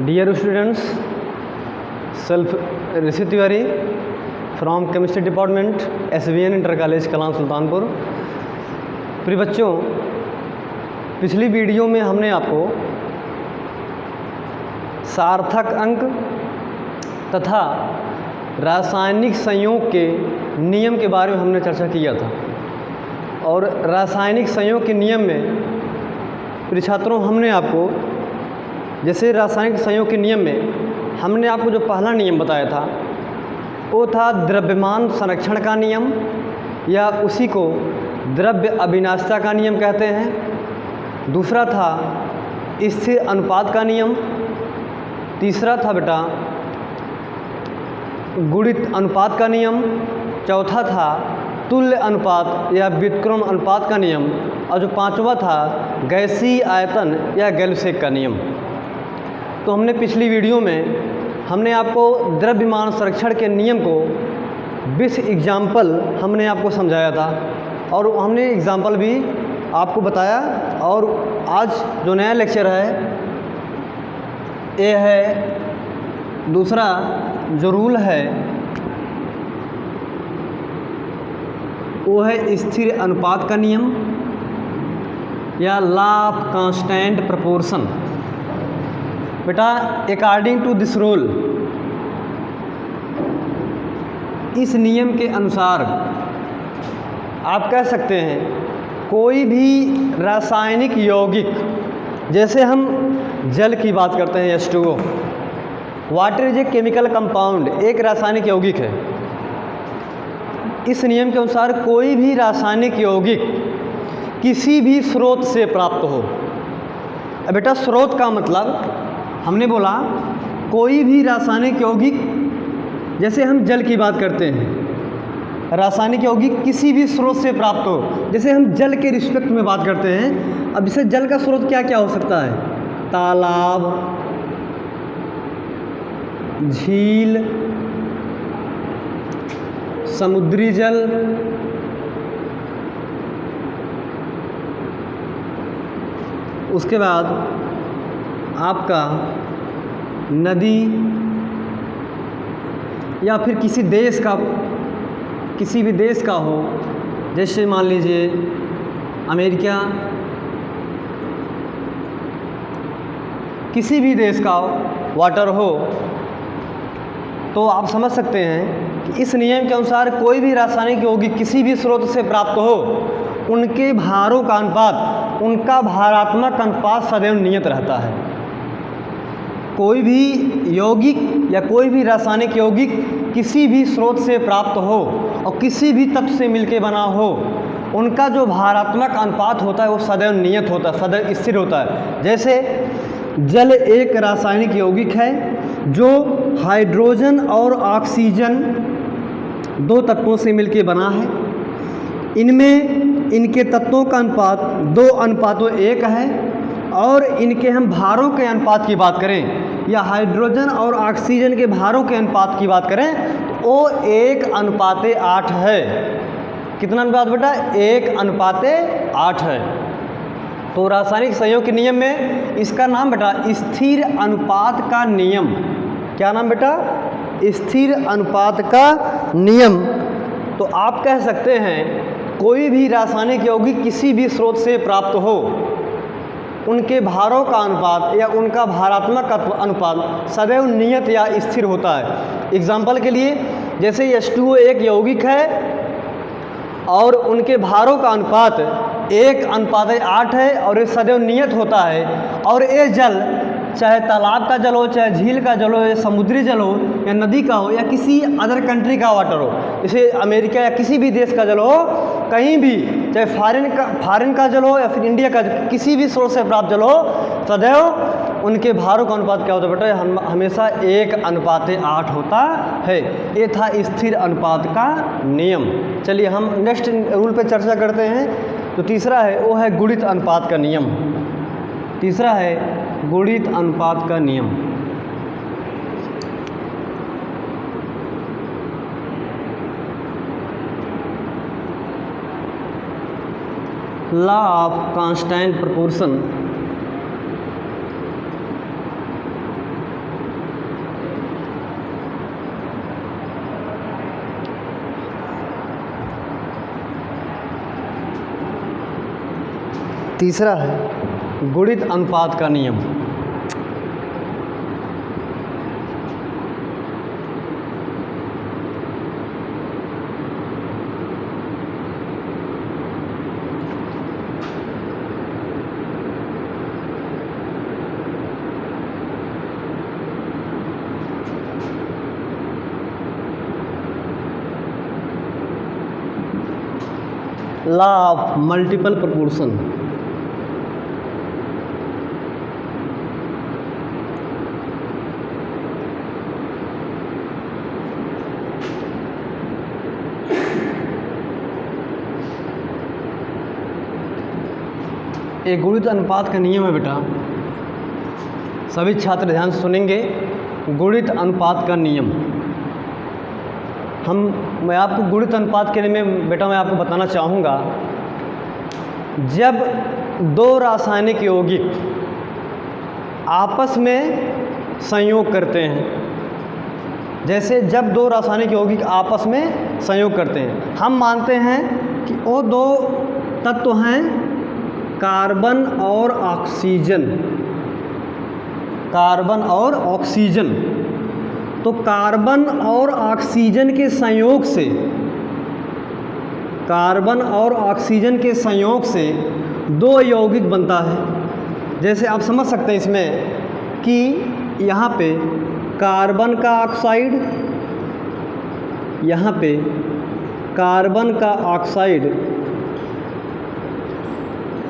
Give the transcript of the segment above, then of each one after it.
Dear students, self receipt theory from chemistry department SVN inter college Kalam Sultanpur. प्रिय बच्चों, पिछली video में हमने आपको सार्थक अंक तथा रासायनिक संयोग के नियम के बारे में हमने चर्चा किया था। और रासायनिक संयोग के नियम में प्रिय छात्रों, हमने आपको जैसे रासायनिक संयोग के नियम में हमने आपको जो पहला नियम बताया था वो था द्रव्यमान संरक्षण का नियम, या उसी को द्रव्य अविनाशिता का नियम कहते हैं। दूसरा था स्थिर अनुपात का नियम। तीसरा था बेटा गुणित अनुपात का नियम। चौथा था तुल्य अनुपात या व्युत्क्रम अनुपात का नियम। और जो पांचवा था गैसीय आयतन या गैल्यूसेक का नियम। तो हमने पिछली वीडियो में हमने आपको द्रव्यमान संरक्षण के नियम को 20 एग्जाम्पल हमने आपको समझाया था और हमने एग्जाम्पल भी आपको बताया। और आज जो नया लेक्चर है ये है दूसरा जो रूल है वो है स्थिर अनुपात का नियम या लॉ ऑफ कांस्टेंट प्रोपोर्शन। बेटा, अकॉर्डिंग टू दिस रूल, इस नियम के अनुसार आप कह सकते हैं कोई भी रासायनिक यौगिक, जैसे हम जल की बात करते हैं H2O, water is a chemical compound, एक रासायनिक यौगिक है। इस नियम के अनुसार कोई भी रासायनिक यौगिक किसी भी स्रोत से प्राप्त हो। अब बेटा, स्रोत का मतलब हमने बोला कोई भी रासायनिक यौगिक, जैसे हम जल की बात करते हैं, रासायनिक यौगिक किसी भी स्रोत से प्राप्त हो। जैसे हम जल के रिस्पेक्ट में बात करते हैं, अब जैसे जल का स्रोत क्या क्या हो सकता है? तालाब, झील, समुद्री जल, उसके बाद आपका नदी, या फिर किसी देश का, किसी भी देश का हो, जैसे मान लीजिए अमेरिका, किसी भी देश का वाटर हो, तो आप समझ सकते हैं कि इस नियम के अनुसार कोई भी रासायनिक यौगिक किसी भी स्रोत से प्राप्त हो, उनके भारों का अनुपात, उनका भारात्मक अनुपात सदैव नियत रहता है। कोई भी यौगिक या कोई भी रासायनिक यौगिक किसी भी स्रोत से प्राप्त हो और किसी भी तत्व से मिलके बना हो, उनका जो भारात्मक अनुपात होता है वो सदैव नियत होता है, सदैव स्थिर होता है। जैसे जल एक रासायनिक यौगिक है जो हाइड्रोजन और ऑक्सीजन दो तत्वों से मिलके बना है। इनमें इनके तत्वों का अनुपात 2:1 है। और इनके हम भारों के अनुपात की बात करें या हाइड्रोजन और ऑक्सीजन के भारों के अनुपात की बात करें तो वो 1:8 है। कितना अनुपात बेटा? 1:8 है। तो रासायनिक संयोग के नियम में इसका नाम बेटा स्थिर अनुपात का नियम। क्या नाम बेटा? स्थिर अनुपात का नियम। तो आप कह सकते हैं कोई भी रासायनिक यौगिक किसी भी स्रोत से प्राप्त हो, उनके भारों का अनुपात या उनका भारात्मक अनुपात सदैव नियत या स्थिर होता है। एग्जाम्पल के लिए, जैसे H2O एक यौगिक है और उनके भारों का अनुपात 1:8 है और ये सदैव नियत होता है। और ये जल चाहे तालाब का जल हो, चाहे झील का जल हो, या समुद्री जल हो, या नदी का हो, या किसी अदर कंट्री का वाटर हो, जैसे अमेरिका या किसी भी देश का जल हो, कहीं भी, चाहे फॉरेन का जल हो या फिर इंडिया का, किसी भी स्रोत से प्राप्त जल हो, सदैव उनके भारों का अनुपात क्या होता है बेटा? हमेशा 1:8 होता है। ये था स्थिर अनुपात का नियम। चलिए हम नेक्स्ट रूल पे चर्चा करते हैं। तो तीसरा है वो है गुणित अनुपात का नियम। तीसरा है गुणित अनुपात का नियम। लॉ ऑफ कांस्टेंट प्रोपोर्शन तीसरा है गुणित अनुपात का नियम। Law of multiple proportion. एक गुणित अनुपात का नियम है बेटा, सभी छात्र ध्यान से सुनेंगे। गुणित अनुपात का नियम मैं आपको गुणित अनुपात के लिए बेटा मैं आपको बताना चाहूँगा, जब दो रासायनिक यौगिक आपस में संयोग करते हैं, जैसे जब दो रासायनिक यौगिक आपस में संयोग करते हैं, हम मानते हैं कि वो दो तत्व हैं कार्बन और ऑक्सीजन, कार्बन और ऑक्सीजन। तो कार्बन और ऑक्सीजन के संयोग से, कार्बन और ऑक्सीजन के संयोग से दो यौगिक बनता है। जैसे आप समझ सकते हैं इसमें कि यहाँ पे कार्बन का ऑक्साइड, यहाँ पे कार्बन का ऑक्साइड,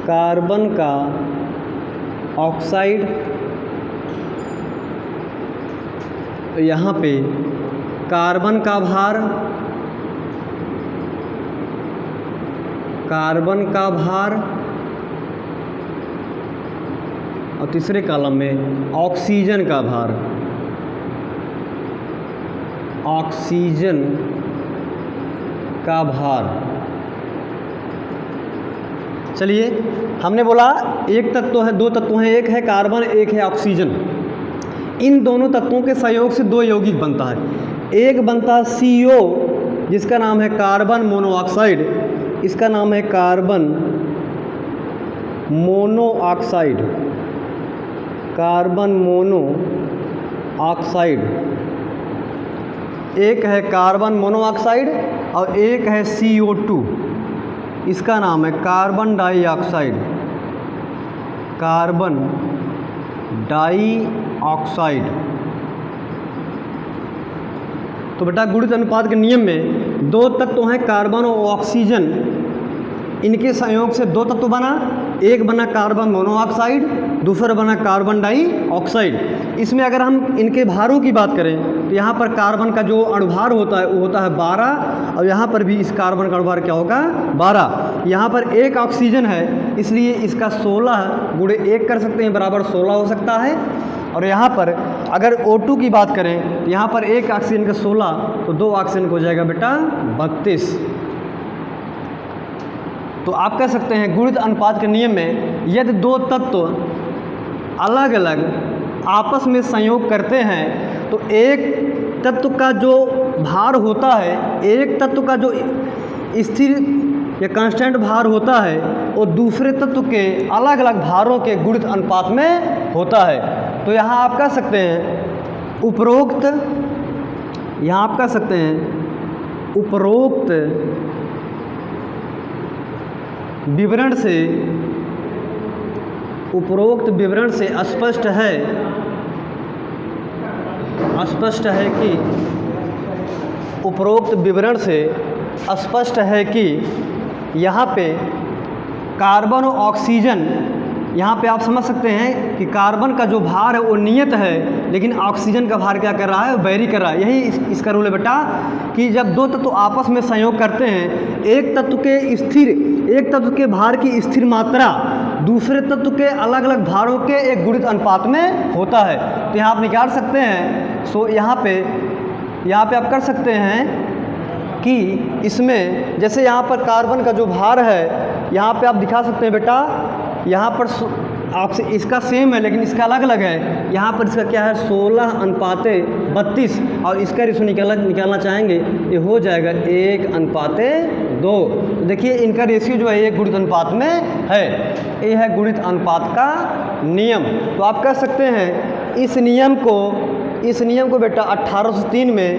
कार्बन का ऑक्साइड, यहाँ पे कार्बन का भार, कार्बन का भार, और तीसरे कॉलम में ऑक्सीजन का भार, ऑक्सीजन का भार। चलिए, हमने बोला एक तत्व है, दो तत्व हैं, एक है कार्बन, एक है ऑक्सीजन। इन दोनों तत्वों के संयोग से दो यौगिक बनता है। एक बनता है CO, जिसका नाम है कार्बन मोनोऑक्साइड, इसका नाम है कार्बन मोनोऑक्साइड, कार्बन मोनोऑक्साइड। एक है कार्बन मोनोऑक्साइड और एक है CO2, इसका नाम है कार्बन डाइऑक्साइड, कार्बन डाइऑक्साइड। तो बेटा गुणित अनुपात के नियम में दो तत्व हैं कार्बन और ऑक्सीजन, इनके संयोग से दो तत्व बना, एक बना कार्बन मोनोऑक्साइड, दूसरा बना कार्बन डाइऑक्साइड। इसमें अगर हम इनके भारों की बात करें तो यहाँ पर कार्बन का जो अणुभार होता है वो होता है 12, और यहाँ पर भी इस कार्बन का अणुभार क्या होगा 12। यहाँ पर एक ऑक्सीजन है इसलिए इसका 16 गुणे 1 कर सकते हैं, बराबर 16 हो सकता है। और यहाँ पर अगर O2 की बात करें तो यहाँ पर एक ऑक्सीजन का 16, तो दो ऑक्सीजन को हो जाएगा बेटा 32। तो आप कह सकते हैं गुणित अनुपात के नियम में यदि दो तत्व अलग अलग आपस में संयोग करते हैं तो एक तत्व का जो भार होता है, एक तत्व का जो स्थिर या कांस्टेंट भार होता है वो दूसरे तत्व के अलग अलग भारों के गुणित अनुपात में होता है। तो यहाँ आप कह सकते हैं उपरोक्त, यहाँ आप कह सकते हैं उपरोक्त विवरण से, उपरोक्त विवरण से स्पष्ट है, स्पष्ट है कि उपरोक्त विवरण से स्पष्ट है कि यहाँ पे कार्बन और ऑक्सीजन, यहाँ पे आप समझ सकते हैं कि कार्बन का जो भार है वो नियत है, लेकिन ऑक्सीजन का भार क्या कर रहा है, वेरी कर रहा है। यही इसका रूल है बेटा कि जब दो तत्व आपस में संयोग करते हैं, एक तत्व के स्थिर, एक तत्व के भार की स्थिर मात्रा दूसरे तत्व के अलग अलग भारों के एक गुणित अनुपात में होता है। तो यहाँ आप निकाल सकते हैं। सो यहाँ पे आप कर सकते हैं कि इसमें जैसे यहाँ पर कार्बन का जो भार है यहाँ पे आप दिखा सकते हैं बेटा, यहाँ पर आपसे इसका सेम है लेकिन इसका अलग अलग है। यहाँ पर इसका क्या है 16:32, और इसका रेशो निकालना चाहेंगे, ये हो जाएगा 1:12। 2। तो देखिए इनका रेशियो जो है एक गुणित अनुपात में है, ये है गुणित अनुपात का नियम। तो आप कह सकते हैं इस नियम को बेटा 1803 में,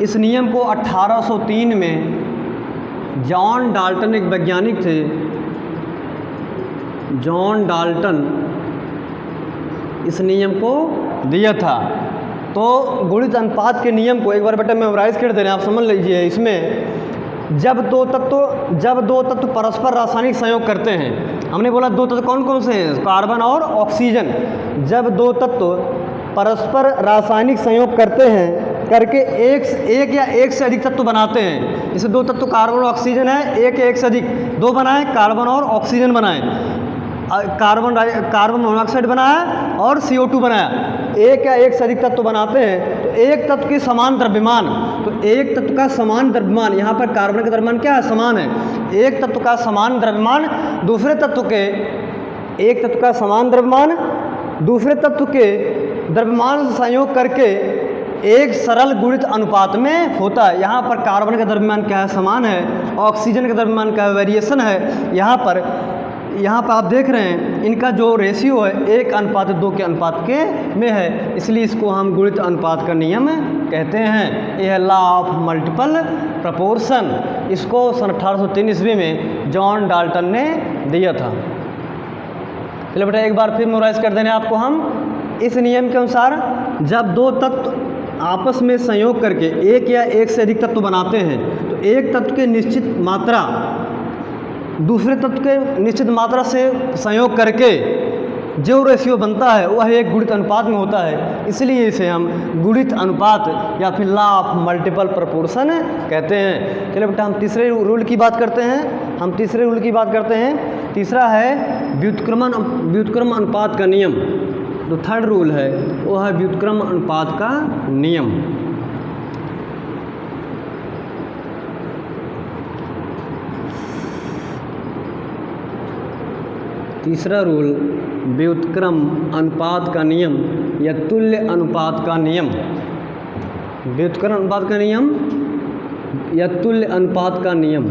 इस नियम को 1803 में जॉन डाल्टन एक वैज्ञानिक थे, जॉन डाल्टन इस नियम को दिया था। तो गुणित अनुपात के नियम को एक बार बेटा मेमोराइज कर दे रहे हैं, आप समझ लीजिए। इसमें जब दो तत्व परस्पर रासायनिक संयोग करते हैं, हमने बोला दो तत्व कौन कौन से हैं, कार्बन और ऑक्सीजन। जब दो तत्व परस्पर रासायनिक संयोग करते हैं करके एक या एक से अधिक तत्व बनाते हैं, जैसे दो तत्व कार्बन और ऑक्सीजन है, एक या एक से अधिक, दो बनाए कार्बन और ऑक्सीजन बनाए, कार्बन मोनोऑक्साइड बनाया और CO2 बनाया, एक या एक से अधिक तत्व बनाते हैं। तो एक तत्व के समान द्रव्यमान, तो एक तत्व का समान द्रव्यमान, यहाँ पर कार्बन का द्रव्यमान क्या है, समान है। एक तत्व का समान द्रव्यमान दूसरे तत्व के, एक तत्व का समान द्रव्यमान दूसरे तत्व के द्रव्यमान से संयोग करके एक सरल गुणित अनुपात में होता है। यहाँ पर कार्बन का द्रव्यमान क्या है, समान है, ऑक्सीजन का द्रव्यमान क्या है, वेरिएशन है। यहाँ पर आप देख रहे हैं इनका जो रेशियो है 1:2 के अनुपात के में है, इसलिए इसको हम गुणित अनुपात का नियम कहते हैं। यह है लॉ ऑफ मल्टीपल प्रपोर्शन। इसको सन 1803 ईस्वी में जॉन डाल्टन ने दिया था। चलिए बेटा एक बार फिर मेमोराइज कर देने आपको हम। इस नियम के अनुसार जब दो तत्व आपस में संयोग करके एक या एक से अधिक तत्व बनाते हैं, तो एक तत्व के निश्चित मात्रा दूसरे तत्व के निश्चित मात्रा से संयोग करके जो रेशियो बनता है वह एक गुणित अनुपात में होता है, इसलिए इसे हम गुणित अनुपात या फिर लॉ ऑफ मल्टीपल प्रोपोर्शन कहते हैं। चलिए बेटा हम तीसरे रूल की बात करते हैं। तीसरा है व्युत्क्रम अनुपात का नियम। जो थर्ड रूल है वो है व्युत्क्रम अनुपात का नियम। तीसरा रूल व्युत्क्रम अनुपात का नियम या तुल्य अनुपात का नियम। व्युत्क्रम अनुपात का नियम या तुल्य अनुपात का नियम।